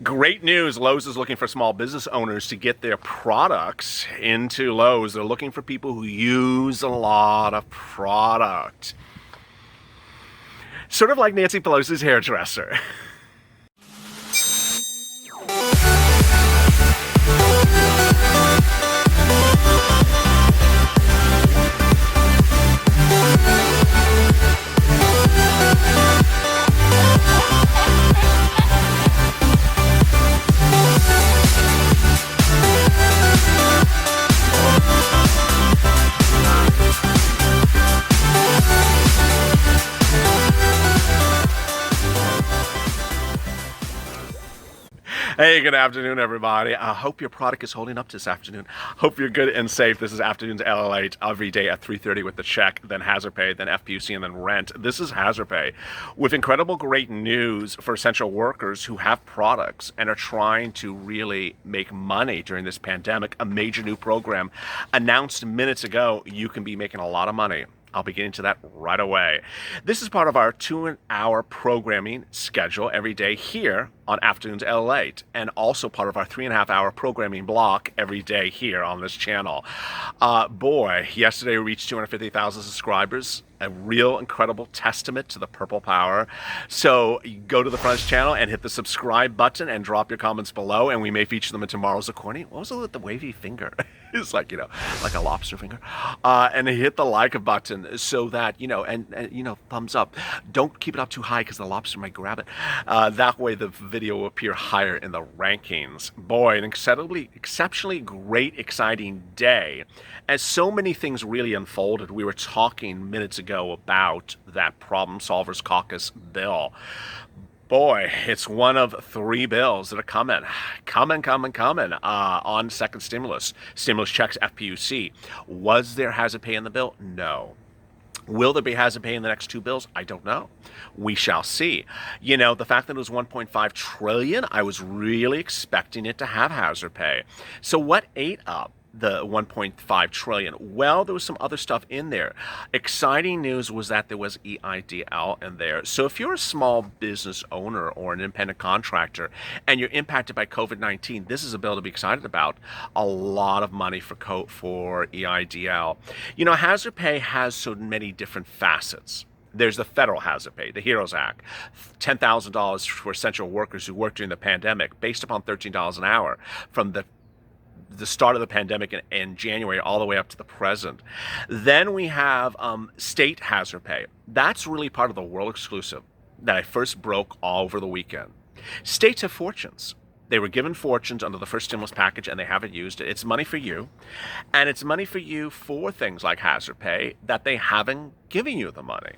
Great news. Lowe's is looking for small business owners to get their products into Lowe's. They're looking for people who use a lot of product. Sort of like Nancy Pelosi's hairdresser. Hey, good afternoon, everybody. I hope your product is holding up this afternoon. Hope you're good and safe. This is Afternoons LALATE every day at 3:30 with the check, then Hazard Pay, then FPUC, and then rent. This is Hazard Pay with incredible great news for essential workers who have products and are trying to really make money during this pandemic. A major new program announced minutes ago. You can be making a lot of money. I'll be getting to that right away. This is part of our 2-hour programming schedule every day here on Afternoons LALATE, and also part of our 3.5-hour programming block every day here on this channel. Boy, yesterday we reached 250,000 subscribers. A real incredible testament to the purple power. So go to the front channel and hit the subscribe button and drop your comments below, and we may feature them in tomorrow's recording. What was it with the wavy finger? It's like, like a lobster finger. And hit the like button so that, and thumbs up. Don't keep it up too high because the lobster might grab it. That way the video will appear higher in the rankings. Boy, an exceptionally great, exciting day. As so many things really unfolded, we were talking minutes ago about that Problem Solvers Caucus bill. Boy, it's one of 3 bills that are coming on second stimulus checks, FPUC. Was there hazard pay in the bill? No. Will there be hazard pay in the next 2 bills? I don't know. We shall see. The fact that it was $1.5 trillion, I was really expecting it to have hazard pay. So what ate up the $1.5 trillion? Well, there was some other stuff in there. Exciting news was that there was EIDL in there. So if you're a small business owner or an independent contractor and you're impacted by COVID-19, this is a bill to be excited about. A lot of money for EIDL. Hazard pay has so many different facets. There's the federal hazard pay, the HEROES Act, $10,000 for essential workers who worked during the pandemic based upon $13 an hour from the start of the pandemic in January all the way up to the present. Then we have state hazard pay. That's really part of the world exclusive that I first broke all over the weekend. States have fortunes. They were given fortunes under the first stimulus package and they haven't used it. It's money for you. And it's money for you for things like hazard pay that they haven't given you the money.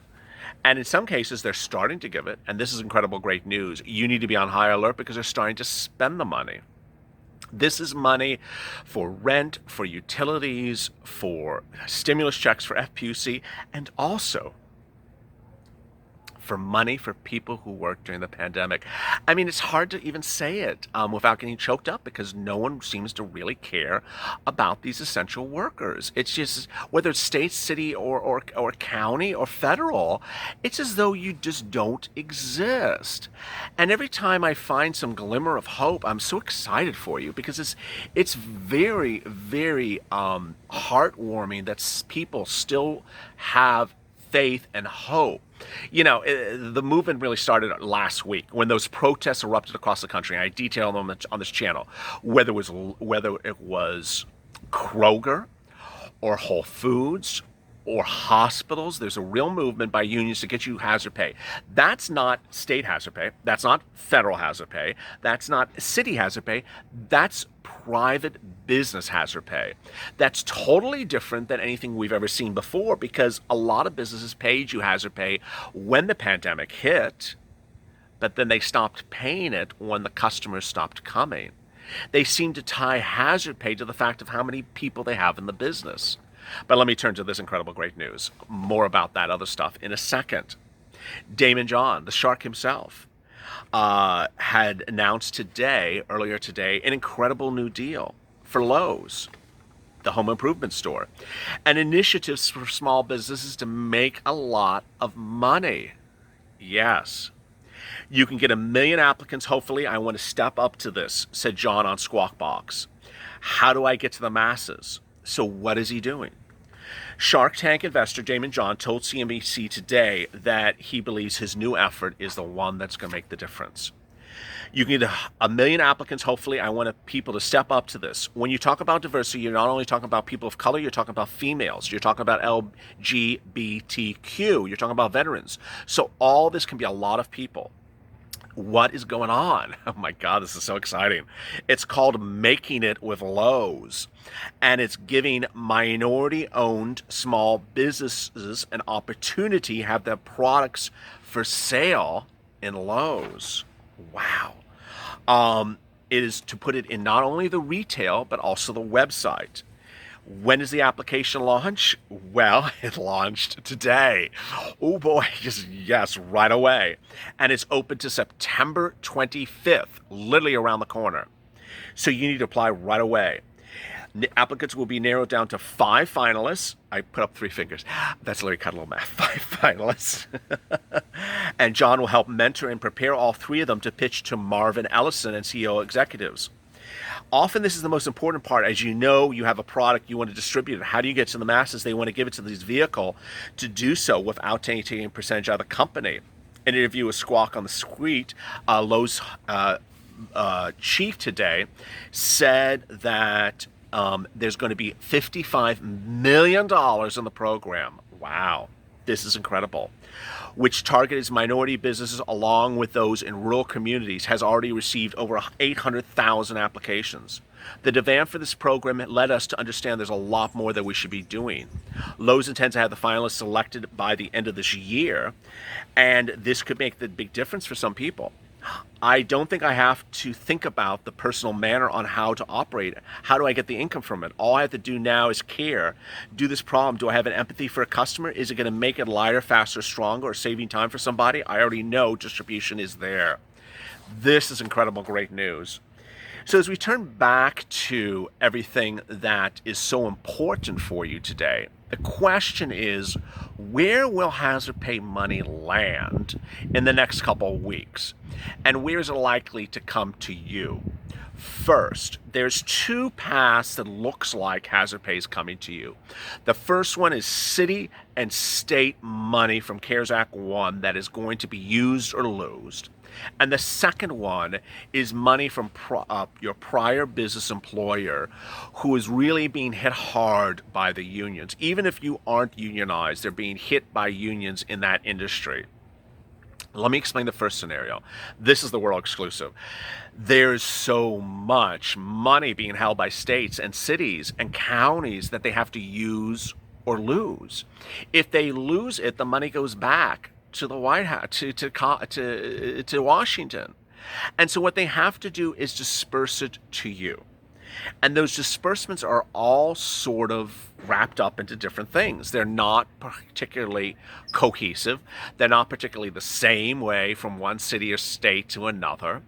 And in some cases, they're starting to give it. And this is incredible great news. You need to be on high alert because they're starting to spend the money. This is money for rent, for utilities, for stimulus checks for FPUC, and also for money for people who worked during the pandemic. I mean, it's hard to even say it without getting choked up because no one seems to really care about these essential workers. It's just, whether it's state, city, or county or federal, it's as though you just don't exist. And every time I find some glimmer of hope, I'm so excited for you because it's very, very heartwarming that people still have faith and hope. The movement really started last week when those protests erupted across the country. I detail them on this channel, whether it was Kroger or Whole Foods or hospitals. There's a real movement by unions to get you hazard pay. That's not state hazard pay. That's not federal hazard pay. That's not city hazard pay. That's private business hazard pay. That's totally different than anything we've ever seen before because a lot of businesses paid you hazard pay when the pandemic hit, but then they stopped paying it when the customers stopped coming. They seem to tie hazard pay to the fact of how many people they have in the business. But let me turn to this incredible great news. More about that other stuff in a second. Damon John, the shark himself, had announced earlier today, an incredible new deal for Lowe's, the home improvement store, and initiatives for small businesses to make a lot of money. Yes. You can get 1 million applicants. Hopefully, I want to step up to this, said John on Squawk Box. How do I get to the masses? So what is he doing? Shark Tank investor Damon John told CNBC today that he believes his new effort is the one that's going to make the difference. You can get 1 million applicants. Hopefully, I want people to step up to this. When you talk about diversity, you're not only talking about people of color, you're talking about females, you're talking about LGBTQ, you're talking about veterans. So all this can be a lot of people. What is going on? Oh my God, this is so exciting. It's called Making It with LOEWS, and it's giving minority-owned small businesses an opportunity to have their products for sale in LOEWS. Wow. It is to put it in not only the retail, but also the website. When does the application launch? Well, it launched today. Oh boy, yes, right away. And it's open to September 25th, literally around the corner. So you need to apply right away. Applicants will be narrowed down to 5 finalists. I put up 3 fingers. That's literally kind of little math. 5 finalists. And John will help mentor and prepare all 3 of them to pitch to Marvin Ellison and CEO executives. Often this is the most important part. As you know, you have a product, you want to distribute it. How do you get to the masses? They want to give it to this vehicle to do so without taking a percentage out of the company. An interview with Squawk on the Street, Lowe's chief today said that there's going to be $55 million in the program. Wow, this is incredible. Which targets minority businesses along with those in rural communities, has already received over 800,000 applications. The demand for this program led us to understand there's a lot more that we should be doing. Lowe's intends to have the finalists selected by the end of this year, and this could make the big difference for some people. I don't think I have to think about the personal manner on how to operate it. How do I get the income from it? All I have to do now is care. Do this problem. Do I have an empathy for a customer? Is it going to make it lighter, faster, stronger, or saving time for somebody? I already know distribution is there. This is incredible, great news. So as we turn back to everything that is so important for you today, the question is, where will hazard pay money land in the next couple of weeks? And where is it likely to come to you? First, there's 2 paths that looks like hazard pay is coming to you. The first one is city and state money from CARES Act 1 that is going to be used or losed. And the second one is money from your prior business employer who is really being hit hard by the unions. Even if you aren't unionized, they're being hit by unions in that industry. Let me explain the first scenario. This is the world exclusive. There's so much money being held by states and cities and counties that they have to use or lose. If they lose it, the money goes back to the White House, to Washington. And so what they have to do is disperse it to you. And those disbursements are all sort of wrapped up into different things. They're not particularly cohesive. They're not particularly the same way from one city or state to another.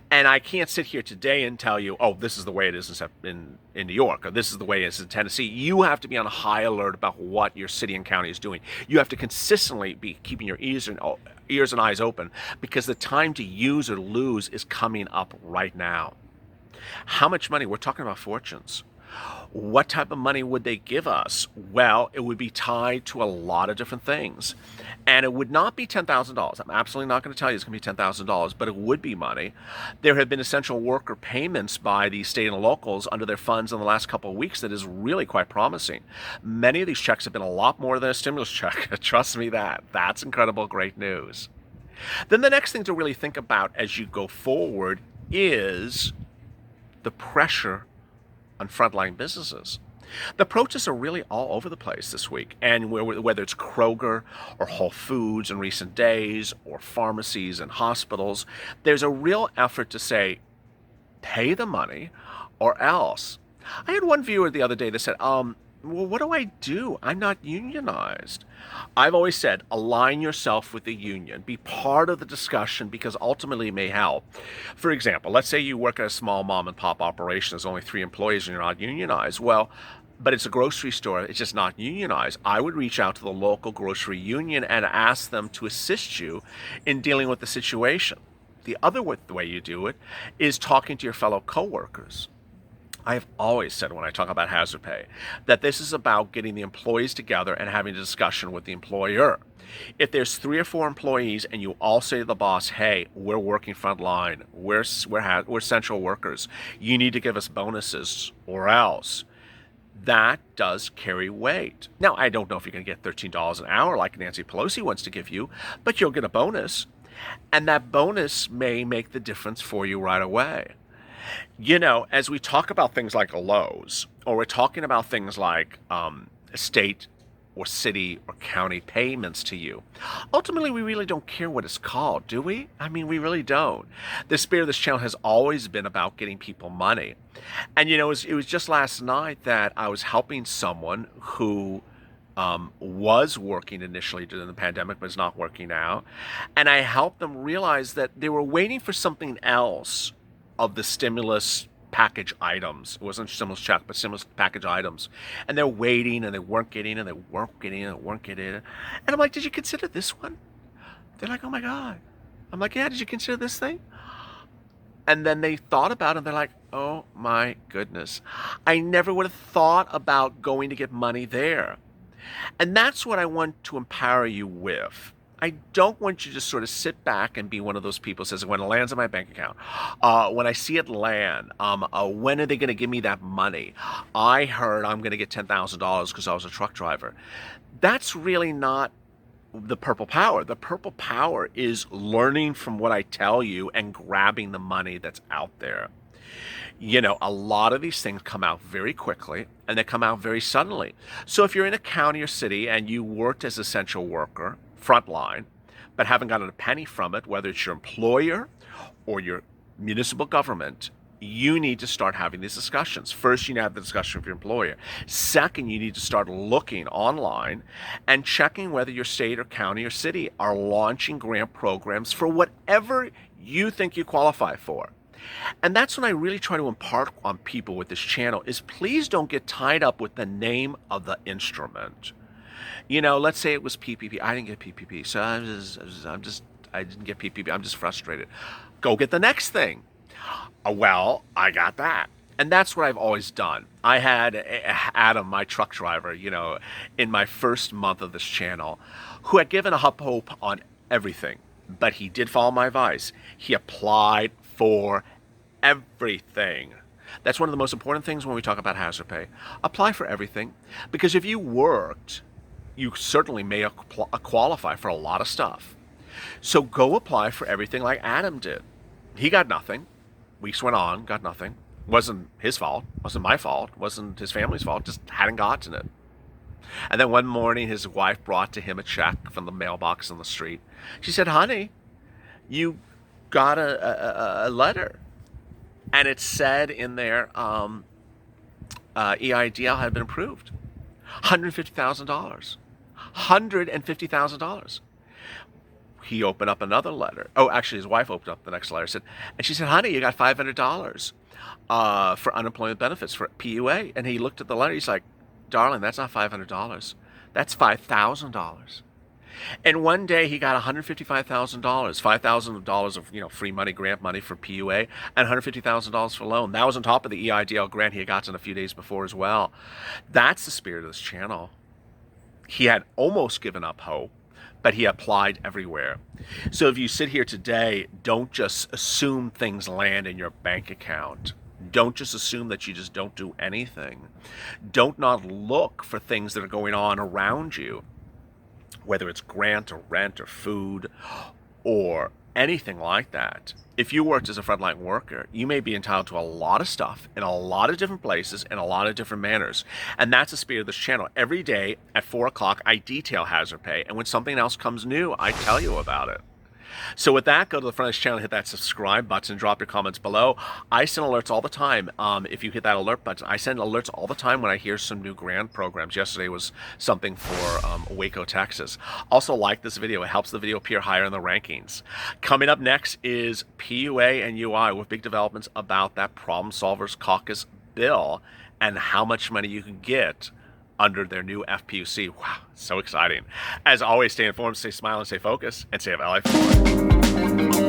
And I can't sit here today and tell you, oh, this is the way it is in New York, or this is the way it is in Tennessee. You have to be on high alert about what your city and county is doing. You have to consistently be keeping your ears and eyes open, because the time to use or lose is coming up right now. How much money? We're talking about fortunes. What type of money would they give us? Well, it would be tied to a lot of different things. And it would not be $10,000. I'm absolutely not going to tell you it's going to be $10,000, but it would be money. There have been essential worker payments by the state and locals under their funds in the last couple of weeks that is really quite promising. Many of these checks have been a lot more than a stimulus check. Trust me that. That's incredible, great news. Then the next thing to really think about as you go forward is the pressure on frontline businesses. The protests are really all over the place this week, and whether it's Kroger or Whole Foods in recent days, or pharmacies and hospitals, there's a real effort to say, pay the money or else. I had one viewer the other day that said, well, what do I do? I'm not unionized. I've always said, align yourself with the union. Be part of the discussion, because ultimately it may help. For example, let's say you work at a small mom and pop operation. There's only 3 employees and you're not unionized. Well, but it's a grocery store. It's just not unionized. I would reach out to the local grocery union and ask them to assist you in dealing with the situation. The other way you do it is talking to your fellow coworkers. I have always said when I talk about hazard pay that this is about getting the employees together and having a discussion with the employer. If there's 3 or 4 employees and you all say to the boss, hey, we're working frontline, we're essential workers, you need to give us bonuses or else, that does carry weight. Now, I don't know if you're going to get $13 an hour like Nancy Pelosi wants to give you, but you'll get a bonus. And that bonus may make the difference for you right away. You know, as we talk about things like LOEWS, or we're talking about things like state or city or county payments to you, ultimately we really don't care what it's called, do we? I mean, we really don't. The spirit of this channel has always been about getting people money. And, you know, it was just last night that I was helping someone who was working initially during the pandemic, but is not working now. And I helped them realize that they were waiting for something else of the stimulus package items. It wasn't stimulus check, but stimulus package items. And they're waiting and they weren't getting it, and they weren't getting it, and they weren't getting it. And I'm like, did you consider this one? They're like, oh my God. I'm like, yeah, did you consider this thing? And then they thought about it and they're like, oh my goodness. I never would have thought about going to get money there. And that's what I want to empower you with. I don't want you to just sort of sit back and be one of those people who says, when it lands in my bank account, when I see it land, when are they going to give me that money? I heard I'm going to get $10,000 because I was a truck driver. That's really not the purple power. The purple power is learning from what I tell you and grabbing the money that's out there. You know, a lot of these things come out very quickly and they come out very suddenly. So if you're in a county or city and you worked as an essential worker, frontline, but haven't gotten a penny from it, whether it's your employer or your municipal government, you need to start having these discussions. First, you need to have the discussion with your employer. Second, you need to start looking online and checking whether your state or county or city are launching grant programs for whatever you think you qualify for. And that's when I really try to impart on people with this channel is please don't get tied up with the name of the instrument. You know, let's say it was PPP. I didn't get PPP, so I didn't get PPP. I'm just frustrated. Go get the next thing. Well, I got that. And that's what I've always done. I had Adam, my truck driver, you know, in my first month of this channel, who had given up hope on everything. But he did follow my advice. He applied for everything. That's one of the most important things when we talk about hazard pay. Apply for everything. Because if you worked, you certainly may qualify for a lot of stuff. So go apply for everything like Adam did. He got nothing. Weeks went on, got nothing. Wasn't his fault. Wasn't my fault. Wasn't his family's fault. Just hadn't gotten it. And then one morning, his wife brought to him a check from the mailbox on the street. She said, honey, you got a letter. And it said in there, EIDL had been approved. $150,000. $150,000. He opened up another letter. Oh, actually, his wife opened up the next letter. And she said, honey, you got $500 for unemployment benefits for PUA. And he looked at the letter. He's like, darling, that's not $500. That's $5,000. And one day he got $155,000, $5,000 of free money, grant money for PUA, and $150,000 for loan. That was on top of the EIDL grant he had gotten a few days before as well. That's the spirit of this channel. He had almost given up hope, but he applied everywhere. So if you sit here today, don't just assume things land in your bank account. Don't just assume that you just don't do anything. Don't not look for things that are going on around you, whether it's grant or rent or food or anything like that. If you worked as a frontline worker, you may be entitled to a lot of stuff in a lot of different places in a lot of different manners. And that's the spirit of this channel. Every day at 4 o'clock, I detail hazard pay. And when something else comes new, I tell you about it. So with that, go to the front of this channel, hit that subscribe button, drop your comments below. I send alerts all the time. If you hit that alert button, I send alerts all the time when I hear some new grant programs. Yesterday was something for Waco, Texas. Also like this video. It helps the video appear higher in the rankings. Coming up next is PUA and UI with big developments about that Problem Solvers Caucus bill and how much money you can get under their new FPUC. Wow, so exciting. As always, stay informed, stay smiling, stay focused, and stay of LA.